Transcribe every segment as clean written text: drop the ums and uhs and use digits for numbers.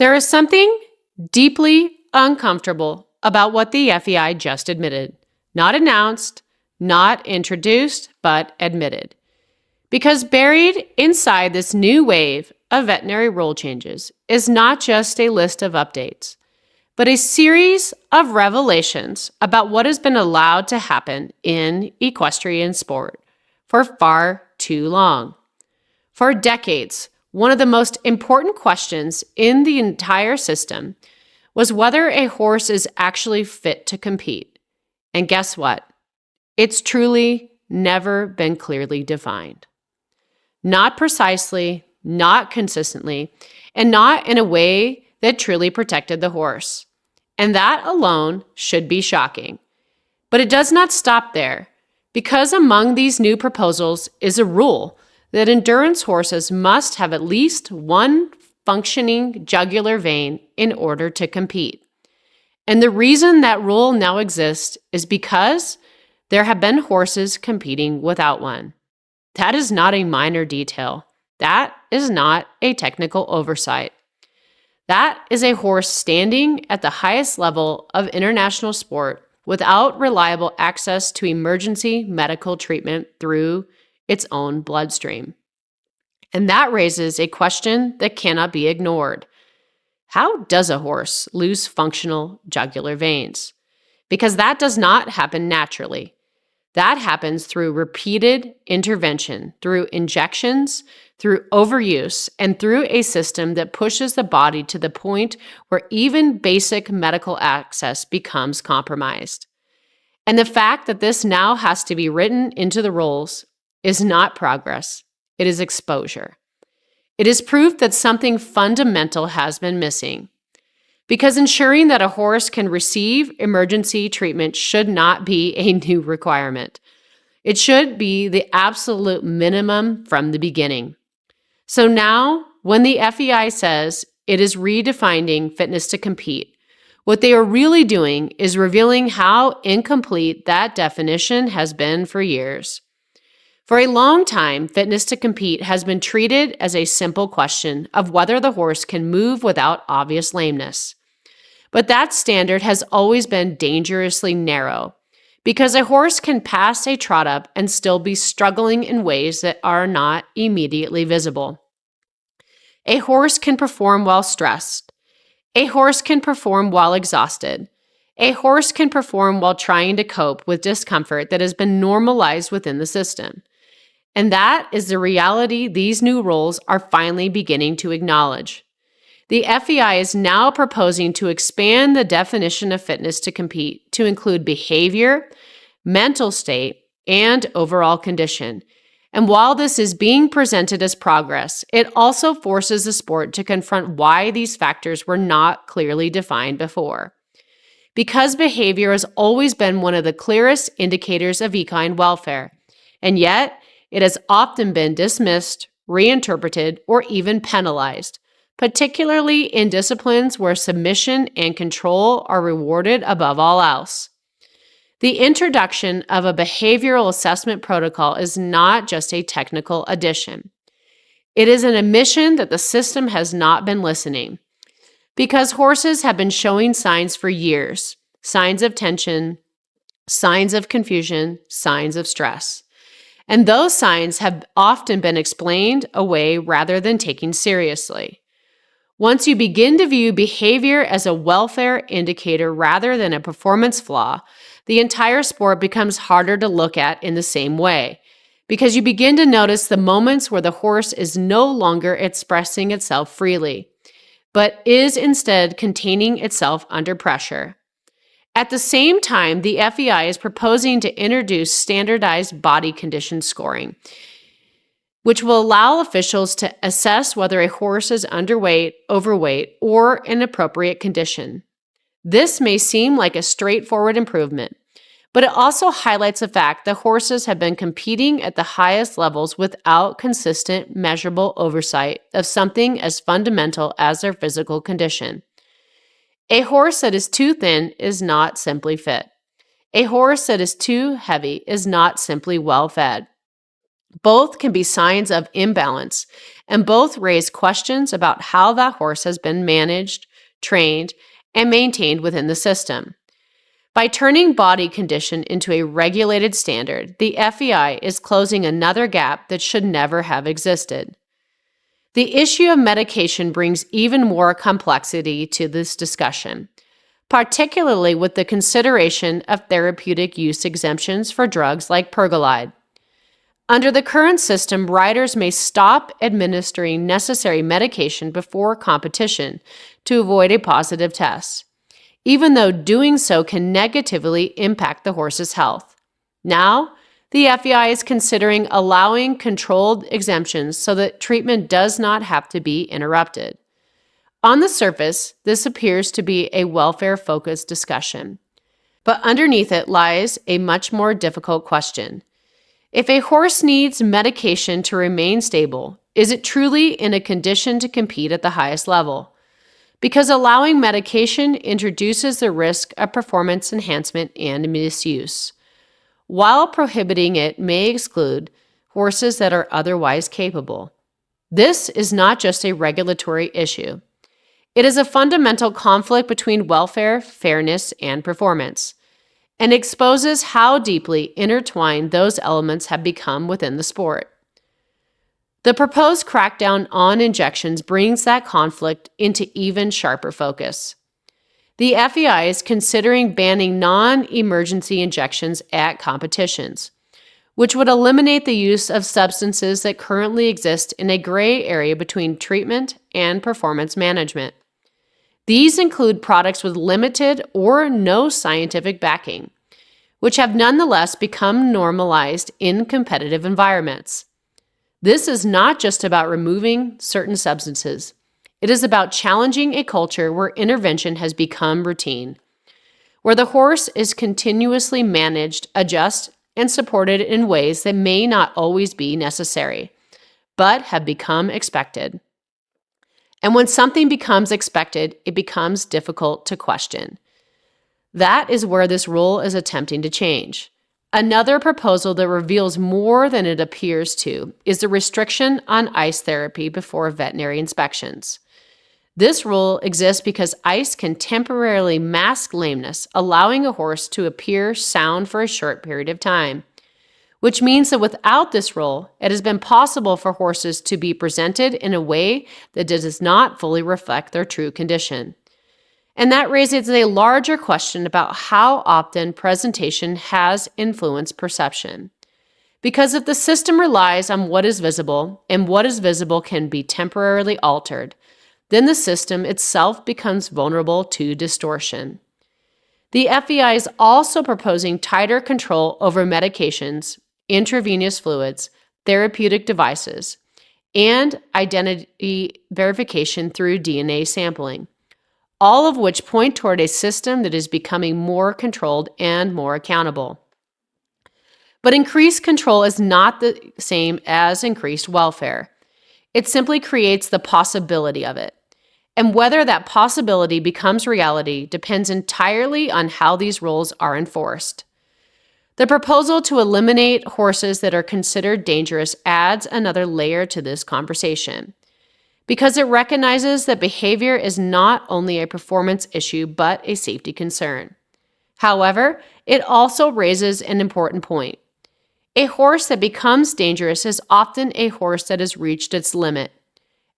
There is something deeply uncomfortable about what the FEI just admitted. Not announced, not introduced, but admitted. Because buried inside this new wave of veterinary rule changes is not just a list of updates, but a series of revelations about what has been allowed to happen in equestrian sport for far too long. For decades, one of the most important questions in the entire system was whether a horse is actually fit to compete. And guess what? It's truly never been clearly defined. Not precisely, not consistently, and not in a way that truly protected the horse. And that alone should be shocking. But it does not stop there, because among these new proposals is a rule that endurance horses must have at least one functioning jugular vein in order to compete. And the reason that rule now exists is because there have been horses competing without one. That is not a minor detail. That is not a technical oversight. That is a horse standing at the highest level of international sport without reliable access to emergency medical treatment through its own bloodstream. And that raises a question that cannot be ignored. How does a horse lose functional jugular veins? Because that does not happen naturally. That happens through repeated intervention, through injections, through overuse, and through a system that pushes the body to the point where even basic medical access becomes compromised. And the fact that this now has to be written into the rules is not progress, it is exposure. It is proof that something fundamental has been missing. Because ensuring that a horse can receive emergency treatment should not be a new requirement. It should be the absolute minimum from the beginning. So now, when the FEI says it is redefining fitness to compete, what they are really doing is revealing how incomplete that definition has been for years. For a long time, fitness to compete has been treated as a simple question of whether the horse can move without obvious lameness. But that standard has always been dangerously narrow, because a horse can pass a trot up and still be struggling in ways that are not immediately visible. A horse can perform while stressed. A horse can perform while exhausted. A horse can perform while trying to cope with discomfort that has been normalized within the system. And that is the reality these new rules are finally beginning to acknowledge. The FEI is now proposing to expand the definition of fitness to compete to include behavior, mental state, and overall condition. And while this is being presented as progress, it also forces the sport to confront why these factors were not clearly defined before. Because behavior has always been one of the clearest indicators of equine welfare, and yet it has often been dismissed, reinterpreted, or even penalized, particularly in disciplines where submission and control are rewarded above all else. The introduction of a behavioral assessment protocol is not just a technical addition. It is an admission that the system has not been listening, because horses have been showing signs for years, signs of tension, signs of confusion, signs of stress. And those signs have often been explained away rather than taken seriously. Once you begin to view behavior as a welfare indicator rather than a performance flaw, the entire sport becomes harder to look at in the same way, because you begin to notice the moments where the horse is no longer expressing itself freely, but is instead containing itself under pressure. At the same time, the FEI is proposing to introduce standardized body condition scoring, which will allow officials to assess whether a horse is underweight, overweight, or in appropriate condition. This may seem like a straightforward improvement, but it also highlights the fact that horses have been competing at the highest levels without consistent, measurable oversight of something as fundamental as their physical condition. A horse that is too thin is not simply fit. A horse that is too heavy is not simply well fed. Both can be signs of imbalance, and both raise questions about how that horse has been managed, trained, and maintained within the system. By turning body condition into a regulated standard, the FEI is closing another gap that should never have existed. The issue of medication brings even more complexity to this discussion, particularly with the consideration of therapeutic use exemptions for drugs like Pergolide. Under the current system, riders may stop administering necessary medication before competition to avoid a positive test, even though doing so can negatively impact the horse's health. Now, the FEI is considering allowing controlled exemptions so that treatment does not have to be interrupted. On the surface, this appears to be a welfare-focused discussion, but underneath it lies a much more difficult question. If a horse needs medication to remain stable, is it truly in a condition to compete at the highest level? Because allowing medication introduces the risk of performance enhancement and misuse, while prohibiting it may exclude horses that are otherwise capable. This is not just a regulatory issue. It is a fundamental conflict between welfare, fairness, and performance, and exposes how deeply intertwined those elements have become within the sport. The proposed crackdown on injections brings that conflict into even sharper focus. The FEI is considering banning non-emergency injections at competitions, which would eliminate the use of substances that currently exist in a gray area between treatment and performance management. These include products with limited or no scientific backing, which have nonetheless become normalized in competitive environments. This is not just about removing certain substances. It is about challenging a culture where intervention has become routine, where the horse is continuously managed, adjusted, and supported in ways that may not always be necessary, but have become expected. And when something becomes expected, it becomes difficult to question. That is where this rule is attempting to change. Another proposal that reveals more than it appears to is the restriction on ice therapy before veterinary inspections. This rule exists because ice can temporarily mask lameness, allowing a horse to appear sound for a short period of time, which means that without this rule, it has been possible for horses to be presented in a way that does not fully reflect their true condition. And that raises a larger question about how often presentation has influenced perception. Because if the system relies on what is visible, and what is visible can be temporarily altered, then the system itself becomes vulnerable to distortion. The FEI is also proposing tighter control over medications, intravenous fluids, therapeutic devices, and identity verification through DNA sampling, all of which point toward a system that is becoming more controlled and more accountable. But increased control is not the same as increased welfare. It simply creates the possibility of it. And whether that possibility becomes reality depends entirely on how these rules are enforced. The proposal to eliminate horses that are considered dangerous adds another layer to this conversation, because it recognizes that behavior is not only a performance issue but a safety concern. However, it also raises an important point. A horse that becomes dangerous is often a horse that has reached its limit,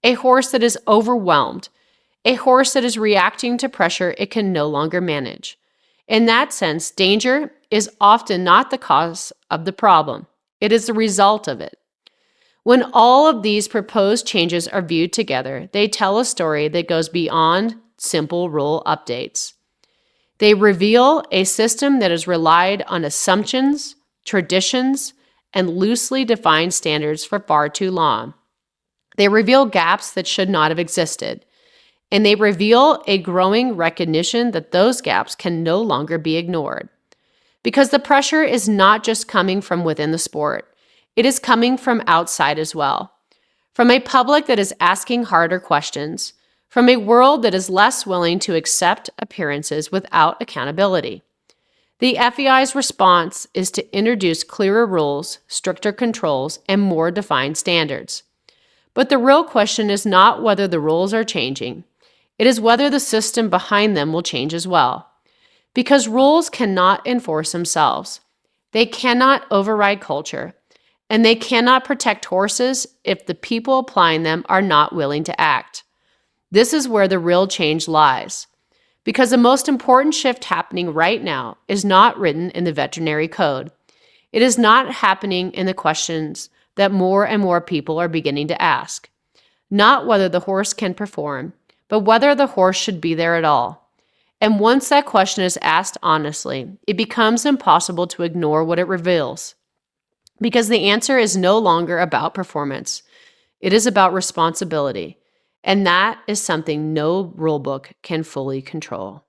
a horse that is overwhelmed, a horse that is reacting to pressure it can no longer manage. In that sense, danger is often not the cause of the problem. It is the result of it. When all of these proposed changes are viewed together, they tell a story that goes beyond simple rule updates. They reveal a system that has relied on assumptions, traditions, and loosely defined standards for far too long. They reveal gaps that should not have existed, and they reveal a growing recognition that those gaps can no longer be ignored. Because the pressure is not just coming from within the sport, it is coming from outside as well. From a public that is asking harder questions, from a world that is less willing to accept appearances without accountability. The FEI's response is to introduce clearer rules, stricter controls, and more defined standards. But the real question is not whether the rules are changing. It is whether the system behind them will change as well. Because rules cannot enforce themselves. They cannot override culture. And they cannot protect horses if the people applying them are not willing to act. This is where the real change lies. Because the most important shift happening right now is not written in the veterinary code. It is not happening in the questions that more and more people are beginning to ask. Not whether the horse can perform, but whether the horse should be there at all. And once that question is asked honestly, it becomes impossible to ignore what it reveals. Because the answer is no longer about performance. It is about responsibility. And that is something no rulebook can fully control.